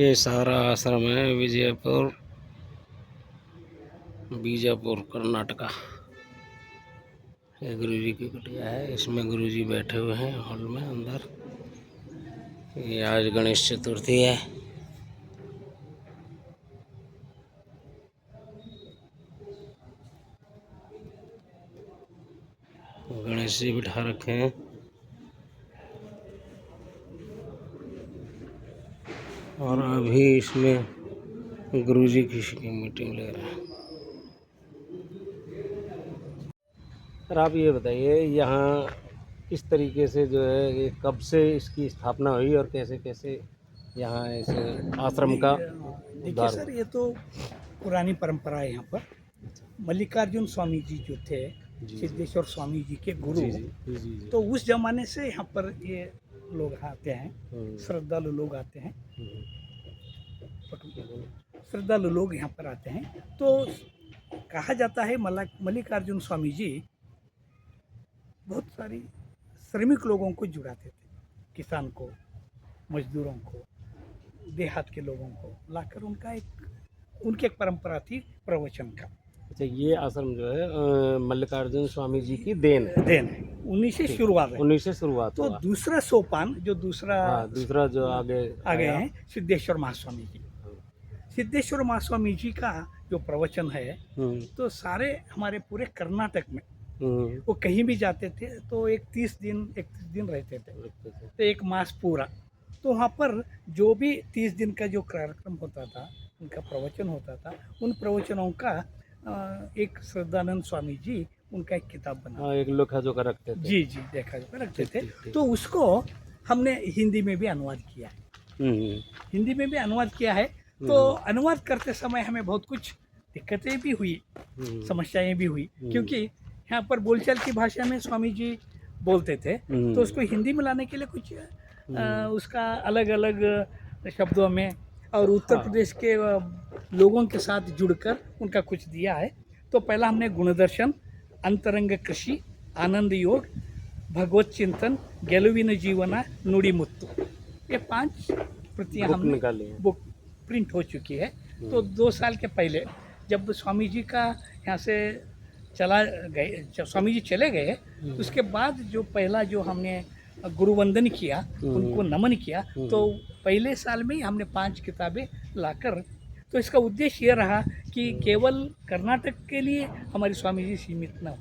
ये सारा आश्रम है बीजापुर कर्नाटका। ये गुरु जी की कुटिया है, इसमें गुरु जी बैठे हुए हैं हॉल में अंदर। ये आज गणेश चतुर्थी है। गणेश जी बिठा रखे हैं और अभी इसमें गुरु जी किसी की मीटिंग ले रहे हैं। सर आप ये बताइए, यहाँ किस तरीके से जो है, ये कब से इसकी स्थापना हुई और कैसे कैसे यहाँ इस आश्रम का देखिए उद्धार सर, हुआ? ये तो पुरानी परंपरा है। यहाँ पर मल्लिकार्जुन स्वामी जी जो थे, जी सिद्धेश्वर स्वामी जी के गुरु, जी जी जी जी जी। तो उस जमाने से यहाँ पर ये लोग आते हैं, श्रद्धालु लोग आते हैं, श्रद्धालु लोग यहाँ पर आते हैं। तो कहा जाता है मल्लिकार्जुन स्वामी जी बहुत सारी श्रमिक लोगों को जुड़ाते थे, किसान को, मजदूरों को, देहात के लोगों को लाकर उनकी एक परंपरा थी प्रवचन का। अच्छा, ये आश्रम जो है मल्लिकार्जुन स्वामी जी की देन है, उन्हीं से शुरुआत है। उन्हीं से शुरुआत तो हुआ। दूसरा सोपान जो दूसरा जो आगे आगे आया। हैं सिद्धेश्वर महास्वामी जी। सिद्धेश्वर महास्वामी जी का जो प्रवचन है, तो सारे हमारे पूरे कर्नाटक में वो कहीं भी जाते थे तो 31 दिन रहते थे, तो एक मास पूरा। तो वहाँ पर जो भी 30 दिन का जो कार्यक्रम होता था, उनका प्रवचन होता था, उन प्रवचनों का एक श्रद्धानंद स्वामी जी उनका एक किताब बना, एक लेखा जोखा रखते थे। जी जी, देखा जो रखते थे। तो उसको हमने हिंदी में भी अनुवाद किया है। हिंदी में भी अनुवाद किया है। तो अनुवाद करते समय हमें बहुत कुछ दिक्कतें भी हुई, समस्याएं भी हुई, क्योंकि यहाँ पर बोलचाल की भाषा में स्वामी जी बोलते थे, तो उसको हिंदी में लाने के लिए कुछ उसका अलग अलग शब्दों में और उत्तर प्रदेश के लोगों के साथ जुड़कर उनका कुछ दिया है। तो पहला हमने गुणदर्शन, अंतरंग कृषि, आनंद योग, भगवत चिंतन, गेलुविन जीवना, नुड़ी मुत्तु, ये 5 प्रतियां हमने निकाली, बुक प्रिंट हो चुकी है। तो 2 साल के पहले जब स्वामी जी का यहाँ से स्वामी जी चले गए, उसके बाद जो पहला जो हमने गुरुवंदन किया, उनको नमन किया, तो पहले साल में ही हमने 5 किताबें लाकर, तो इसका उद्देश्य ये रहा कि केवल कर्नाटक के लिए हमारे स्वामी जी सीमित न हो,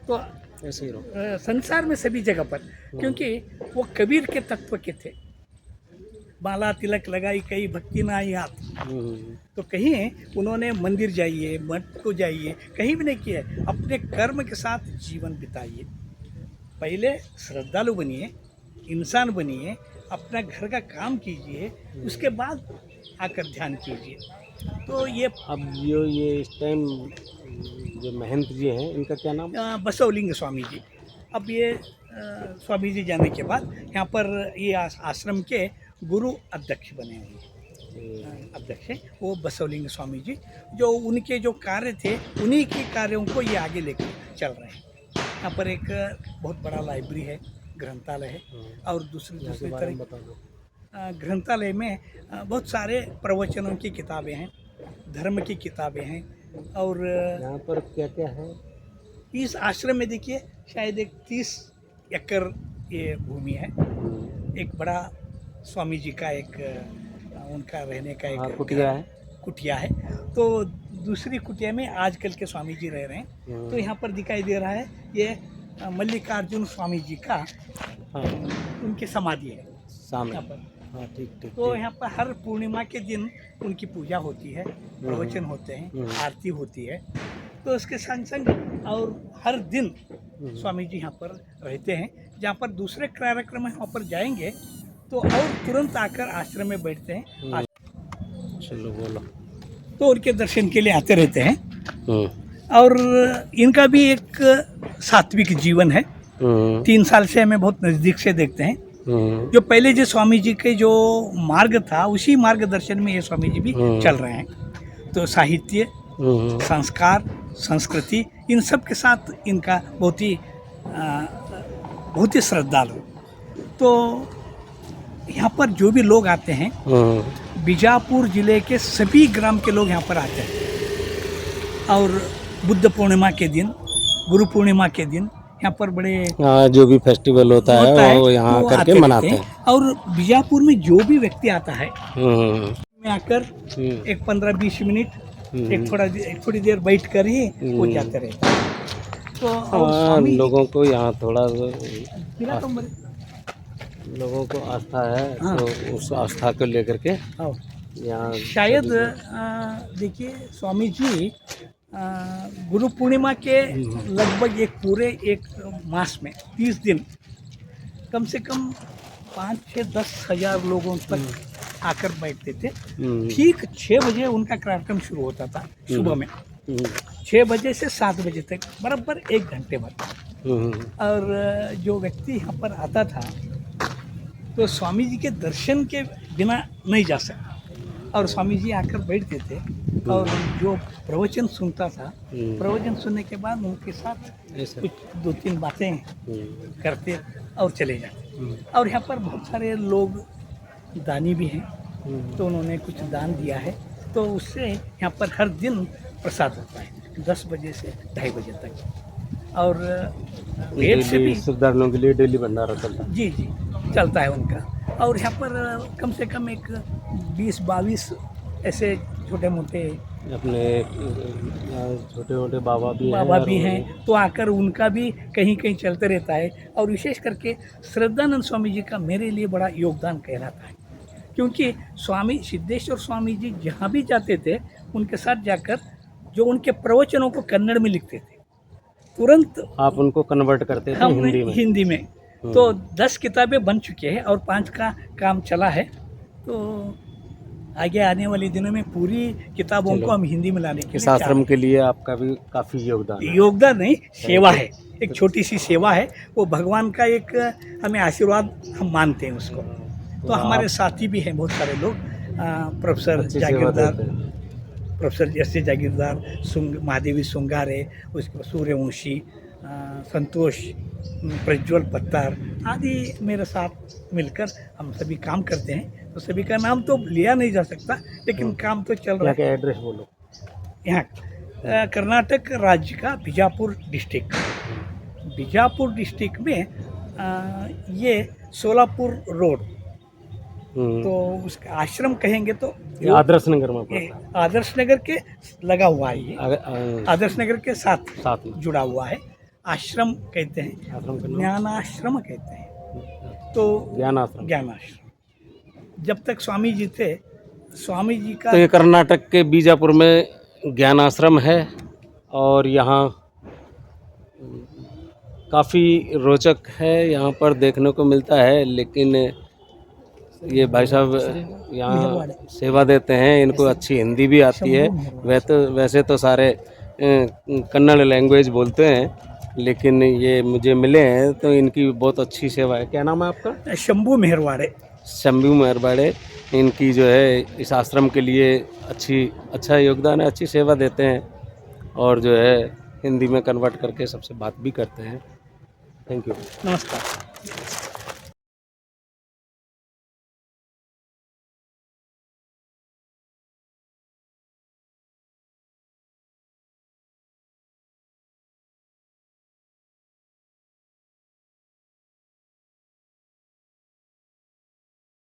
तो ऐसे ही संसार में सभी जगह पर, क्योंकि वो कबीर के तत्व के थे। माला तिलक लगाई कहीं भक्ति ना आई हाथ, तो कहीं उन्होंने मंदिर जाइए, मठ को जाइए, कहीं भी नहीं किया। अपने कर्म के साथ जीवन बिताइए, पहले श्रद्धालु बनिए, इंसान बनिए, अपना घर का काम कीजिए, उसके बाद आकर ध्यान कीजिए। तो ये अब ये इस टाइम जो महंत जी हैं, इनका क्या नाम? बसवलिंग स्वामी जी। अब ये स्वामी जी जाने के बाद यहाँ पर ये आश्रम के गुरु अध्यक्ष बने हुए हैं। अध्यक्ष हैं वो बसवलिंग स्वामी जी, जो उनके जो कार्य थे उन्हीं के कार्यों को ये आगे लेकर चल रहे हैं। यहाँ पर एक बहुत बड़ा लाइब्रेरी है, ग्रंथालय है, और दूसरी तरह ग्रंथालय में बहुत सारे प्रवचनों की किताबें हैं, धर्म की किताबें हैं। और यहाँ पर क्या क्या है? इस आश्रम में देखिए शायद एक 30 एकड़ ये भूमि है। एक बड़ा स्वामी जी का एक उनका रहने का एक कुटिया है। तो दूसरी कुटिया में आजकल के स्वामी जी रह रहे हैं। तो यहाँ पर दिखाई दे रहा है ये मल्लिकार्जुन स्वामी जी का उनकी समाधि है यहाँ पर। ठीक। तो यहाँ पर हर पूर्णिमा के दिन उनकी पूजा होती है, प्रवचन होते हैं, आरती होती है। तो उसके संग संग और हर दिन स्वामी जी यहाँ पर रहते हैं। जहाँ पर दूसरे कार्यक्रम है वहाँ पर जाएंगे तो और तुरंत आकर आश्रम में बैठते हैं। चलो बोलो। तो उनके दर्शन के लिए आते रहते हैं। और इनका भी एक सात्विक जीवन है। 3 साल से हमें बहुत नज़दीक से देखते हैं। जो पहले जो स्वामी जी के जो मार्ग था, उसी मार्गदर्शन में ये स्वामी जी भी चल रहे हैं। तो साहित्य, संस्कार, संस्कृति, इन सब के साथ इनका बहुत ही श्रद्धालु। तो यहाँ पर जो भी लोग आते हैं बीजापुर जिले के सभी ग्राम के लोग यहाँ पर आते हैं और बुद्ध पूर्णिमा के दिन, गुरु पूर्णिमा के दिन यहाँ पर बड़े हाँ, जो भी फेस्टिवल होता है वो यहाँ तो करके आते मनाते रहते हैं। और बीजापुर में जो भी व्यक्ति आता है हम्म, में आकर एक 15-20 मिनट एक थोड़ी देर बैठ कर ही वो जाते रहते हैं। तो और हाँ, स्वामी लोगों को यहाँ थोड़ा बिना तो मेरे- लोगों को आस्था है, हाँ। तो उस आस्था को लेकर के हाँ। यहाँ शायद देखिए स्वामी जी गुरु पूर्णिमा के लगभग एक मास में 30 दिन कम से कम 5-10 हजार लोगों तक आकर बैठते थे। ठीक 6 बजे उनका कार्यक्रम शुरू होता था सुबह में, 6 बजे से 7 बजे तक बराबर 1 घंटे भर। और जो व्यक्ति यहाँ पर आता था तो स्वामी जी के दर्शन के बिना नहीं जा सकता, और स्वामी जी आकर बैठते थे और जो प्रवचन सुनता था, प्रवचन सुनने के बाद उनके साथ ऐसा। कुछ 2-3 बातें करते और चले जाते। और यहाँ पर बहुत सारे लोग दानी भी हैं, तो उन्होंने कुछ दान दिया है, तो उससे यहाँ पर हर दिन प्रसाद होता है 10 बजे से 2:30 बजे तक। और पेट से भी श्रद्धालुओं के लिए डेली भंडारा चलता है। जी चलता है उनका। और यहाँ पर कम से कम एक 20-22 ऐसे छोटे मोटे अपने छोटे मोटे बाबा भी हैं, तो आकर उनका भी कहीं कहीं चलते रहता है। और विशेष करके श्रद्धानंद स्वामी जी का मेरे लिए बड़ा योगदान कहलाता है, क्योंकि स्वामी सिद्धेश्वर स्वामी जी जहाँ भी जाते थे उनके साथ जाकर जो उनके प्रवचनों को कन्नड़ में लिखते थे, तुरंत आप उनको कन्वर्ट करते थे हम हिंदी में। तो 10 किताबें बन चुकी हैं और 5 का काम चला है। तो आगे आने वाले दिनों में पूरी किताबों को हम हिंदी में लाने के इस लिए आश्रम के लिए आपका भी काफी योगदान है। योगदान नहीं, सेवा है, एक छोटी सी सेवा है, वो भगवान का एक हमें आशीर्वाद हम मानते हैं उसको। तो हमारे साथी भी हैं बहुत सारे लोग, प्रोफेसर अच्छी सेवा जागीरदार, देते हैं। प्रोफेसर जैसे जागीरदार, महादेवी सुंगारे, उसके बाद सूर्यवंशी, संतोष, प्रज्वल पत्तार आदि मेरे साथ मिलकर हम सभी काम करते हैं। तो सभी का नाम तो लिया नहीं जा सकता, लेकिन काम तो चल रहा यहाँ है। का एड्रेस बोलो। यहाँ कर्नाटक राज्य का बीजापुर डिस्ट्रिक्ट में ये सोलापुर रोड, तो उसका आश्रम कहेंगे तो ये आदर्श नगर में पड़ता है। आदर्श नगर के लगा हुआ है, ये आदर्श नगर के साथ में जुड़ा हुआ है। आश्रम कहते हैं, आश्रम का नाम ज्ञानाश्रम कहते हैं। तो ज्ञानाश्रम जब तक स्वामी जी थे, स्वामी जी का तो ये कर्नाटक के बीजापुर में ज्ञान आश्रम है, और यहाँ काफ़ी रोचक है, यहाँ पर देखने को मिलता है। लेकिन ये भाई साहब यहाँ सेवा देते हैं, इनको अच्छी हिंदी भी आती है। वैसे तो सारे कन्नड़ लैंग्वेज बोलते हैं, लेकिन ये मुझे मिले हैं तो इनकी बहुत अच्छी सेवा है। क्या नाम है आपका? शंभू मेहरवाड़े। इनकी जो है इस आश्रम के लिए अच्छा योगदान है, अच्छी सेवा देते हैं, और जो है हिंदी में कन्वर्ट करके सबसे बात भी करते हैं। Thank you. नमस्कार।